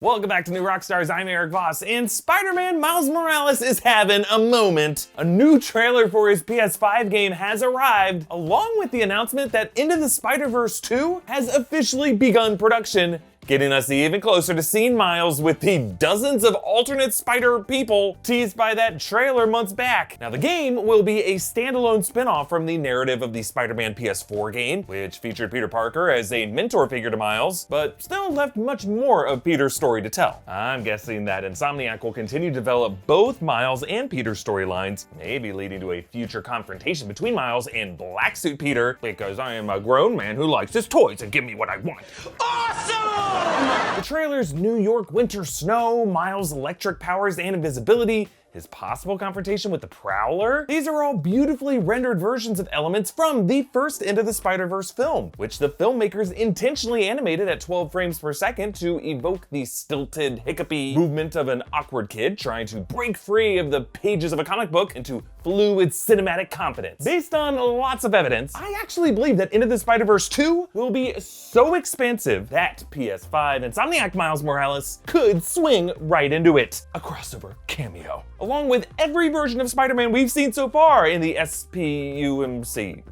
Welcome back to New Rockstars, I'm Erik Voss, and Spider-Man Miles Morales is having a moment. A new trailer for his PS5 game has arrived, along with the announcement that Into the Spiderverse 2 has officially begun production, getting us even closer to seeing Miles with the dozens of alternate spider people teased by that trailer months back. Now the game will be a standalone spin-off from the narrative of the Spider-Man PS4 game, which featured Peter Parker as a mentor figure to Miles, but still left much more of Peter's story to tell. I'm guessing that Insomniac will continue to develop both Miles and Peter's storylines, maybe leading to a future confrontation between Miles and Black Suit Peter, because I am a grown man who likes his toys and give me what I want. Awesome! The trailer's New York winter snow, Miles' electric powers and invisibility, his possible confrontation with the Prowler. These are all beautifully rendered versions of elements from the first Into the Spiderverse film, which the filmmakers intentionally animated at 12 frames per second to evoke the stilted, hiccupy movement of an awkward kid trying to break free of the pages of a comic book into fluid cinematic confidence. Based on lots of evidence, I actually believe that Into the Spiderverse 2 will be so expansive that PS5 Insomniac Miles Morales could swing right into it. A crossover cameo, along with every version of Spider-Man we've seen so far in the SPUMC.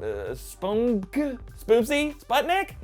Spoomsy? Sputnik?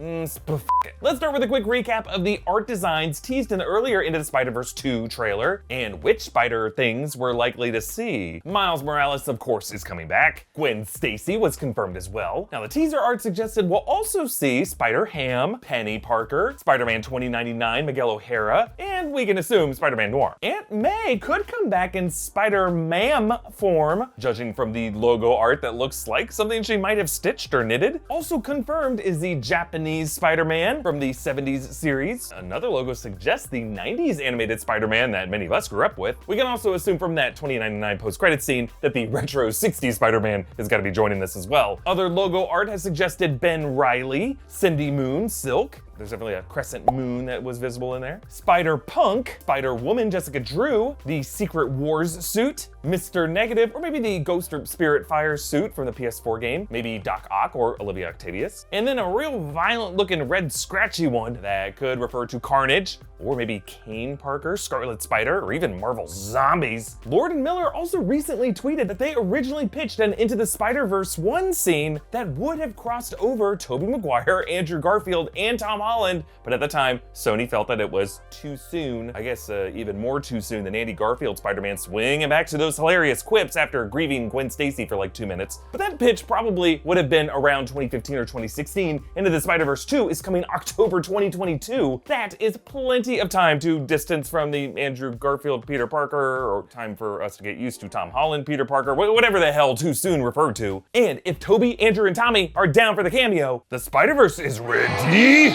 Let's start with a quick recap of the art designs teased in the earlier Into the Spider-Verse 2 trailer, and which spider things we're likely to see. Miles Morales, of course, is coming back. Gwen Stacy was confirmed as well. Now, the teaser art suggested we'll also see Spider-Ham, Penny Parker, Spider-Man 2099, Miguel O'Hara, and we can assume Spider-Man Noir. Aunt May could come back in Spider-Man form, judging from the logo art that looks like something she might have stitched or knitted. Also confirmed is the Japanese Spider-Man from the 70s series. Another logo suggests the 90s animated Spider-Man that many of us grew up with. We can also assume from that 2099 post-credit scene that the retro 60s Spider-Man has got to be joining this as well. Other logo art has suggested Ben Reilly, Cindy Moon, Silk. There's definitely a crescent moon that was visible in there. Spider-Punk, Spider-Woman, Jessica Drew, the Secret Wars suit, Mr. Negative, or maybe the Ghost or Spirit Fire suit from the PS4 game, maybe Doc Ock or Olivia Octavius. And then a real violent looking red scratchy one that could refer to Carnage, or maybe Kane Parker, Scarlet Spider, or even Marvel Zombies. Lord and Miller also recently tweeted that they originally pitched an Into the Spiderverse 1 scene that would have crossed over Tobey Maguire, Andrew Garfield, and Tom Holland, but at the time, Sony felt that it was too soon. I guess even more too soon than Andy Garfield Spider-Man swinging back to those hilarious quips after grieving Gwen Stacy for like 2 minutes. But that pitch probably would have been around 2015 or 2016. Into the Spider-Verse 2 is coming October 2022. That is plenty of time to distance from the Andrew Garfield Peter Parker, or time for us to get used to Tom Holland Peter Parker, whatever the hell too soon referred to. And if Toby, Andrew, and Tommy are down for the cameo, the Spider-Verse is ready.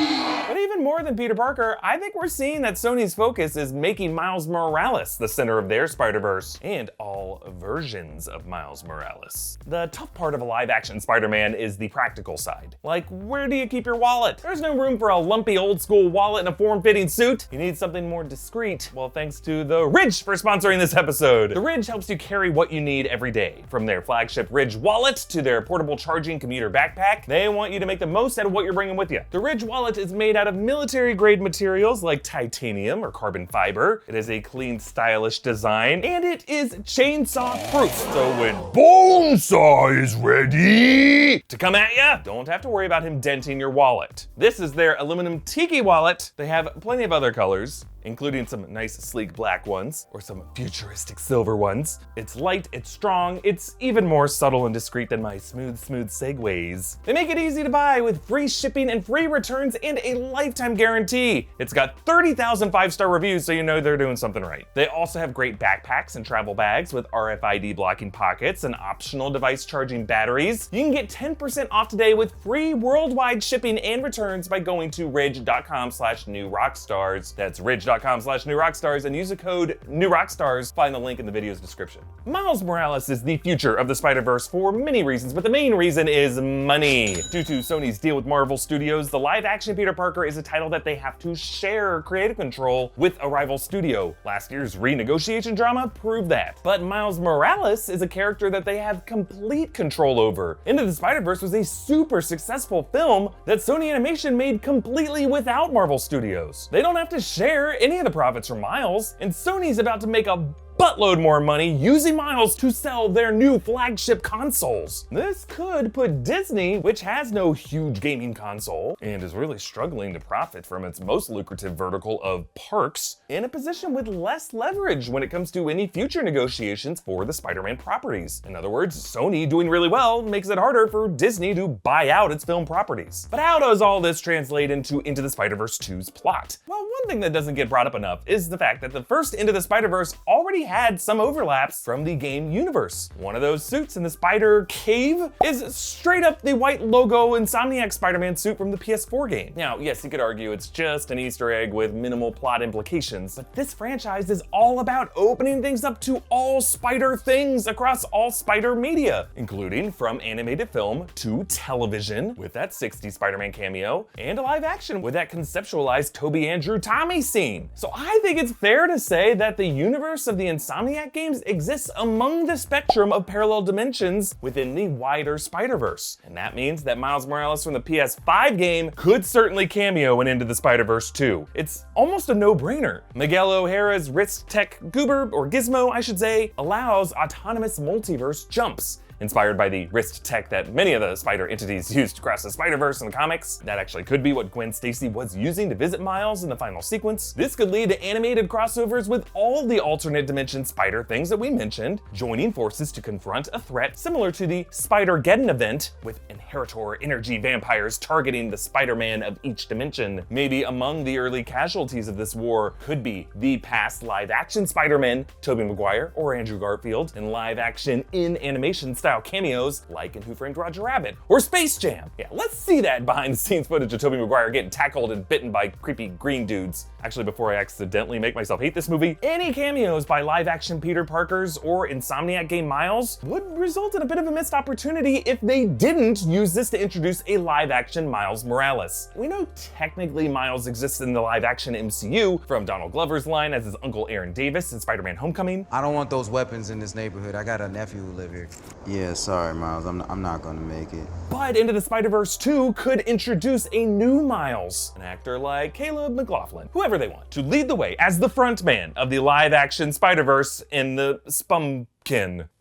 But even more than Peter Parker, I think we're seeing that Sony's focus is making Miles Morales the center of their Spider-Verse, and all versions of Miles Morales. The tough part of a live-action Spider-Man is the practical side. Like, where do you keep your wallet? There's no room for a lumpy old-school wallet in a form-fitting suit. You need something more discreet. Well, thanks to the Ridge for sponsoring this episode. The Ridge helps you carry what you need every day. From their flagship Ridge wallet to their portable charging commuter backpack, they want you to make the most out of what you're bringing with you. The Ridge wallet is made out of military-grade materials like titanium or carbon fiber. It has a clean, stylish design, and it is chainsaw-proof. So when Bonesaw is ready to come at ya, don't have to worry about him denting your wallet. This is their aluminum tiki wallet. They have plenty of other colors, including some nice sleek black ones, or some futuristic silver ones. It's light, it's strong, it's even more subtle and discreet than my smooth segues. They make it easy to buy with free shipping and free returns and a lifetime guarantee. It's got 30,000 5-star reviews, so you know they're doing something right. They also have great backpacks and travel bags with RFID blocking pockets and optional device charging batteries. You can get 10% off today with free worldwide shipping and returns by going to ridge.com/newrockstars. That's ridge.com/newrockstars and use the code newrockstars. Find the link in the video's description. Miles Morales is the future of the Spider-Verse for many reasons, but the main reason is money. Due to Sony's deal with Marvel Studios, the live-action Peter Parker is a title that they have to share creative control with a rival studio. Last year's renegotiation drama proved that. But Miles Morales is a character that they have complete control over. Into the Spider-Verse was a super successful film that Sony Animation made completely without Marvel Studios. They don't have to share any of the profits from Miles, and Sony's about to make a buttload more money using Miles to sell their new flagship consoles. This could put Disney, which has no huge gaming console and is really struggling to profit from its most lucrative vertical of parks, in a position with less leverage when it comes to any future negotiations for the Spider-Man properties. In other words, Sony doing really well makes it harder for Disney to buy out its film properties. But how does all this translate into the Spider-Verse 2's plot? Well, one thing that doesn't get brought up enough is the fact that the first Into the Spider-Verse already had some overlaps from the game universe. One of those suits in the Spider Cave is straight up the white logo Insomniac Spider-Man suit from the PS4 game. Now, yes, you could argue it's just an Easter egg with minimal plot implications, but this franchise is all about opening things up to all Spider things across all Spider media, including from animated film to television with that 60s Spider-Man cameo, and a live action with that conceptualized Tobey Andrew Tommy scene. So I think it's fair to say that the universe of the Insomniac games exists among the spectrum of parallel dimensions within the wider Spider-Verse. And that means that Miles Morales from the PS5 game could certainly cameo in Into the Spider-Verse 2. It's almost a no-brainer. Miguel O'Hara's Risk Tech Goober, or Gizmo I should say, allows autonomous multiverse jumps, inspired by the wrist tech that many of the spider entities used to cross the Spider-Verse in the comics. That actually could be what Gwen Stacy was using to visit Miles in the final sequence. This could lead to animated crossovers with all the alternate dimension spider things that we mentioned, joining forces to confront a threat similar to the Spider-Geddon event, with Inheritor energy vampires targeting the Spider-Man of each dimension. Maybe among the early casualties of this war could be the past live-action Spider-Man, Tobey Maguire or Andrew Garfield, and live-action in-animation style cameos like in Who Framed Roger Rabbit or Space Jam. Yeah, let's see that behind the scenes footage of Tobey Maguire getting tackled and bitten by creepy green dudes. Actually, before I accidentally make myself hate this movie, any cameos by live action Peter Parkers or Insomniac game Miles would result in a bit of a missed opportunity if they didn't use this to introduce a live action Miles Morales. We know technically Miles exists in the live action MCU from Donald Glover's line as his uncle Aaron Davis in Spider-Man Homecoming. I don't want those weapons in this neighborhood. I got a nephew who live here. Yeah, sorry, Miles. I'm not gonna make it. But Into the Spider-Verse 2 could introduce a new Miles, an actor like Caleb McLaughlin, whoever they want, to lead the way as the frontman of the live-action Spider-Verse in the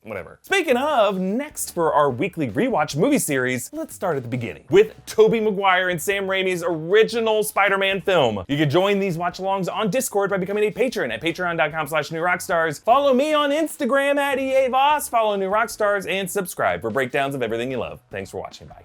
whatever. Speaking of, next for our weekly rewatch movie series, let's start at the beginning with Tobey Maguire and Sam Raimi's original Spider-Man film. You can join these watch-alongs on Discord by becoming a patron at patreon.com/newrockstars. Follow me on Instagram at Erik Voss, follow New Rockstars, and subscribe for breakdowns of everything you love. Thanks for watching, bye.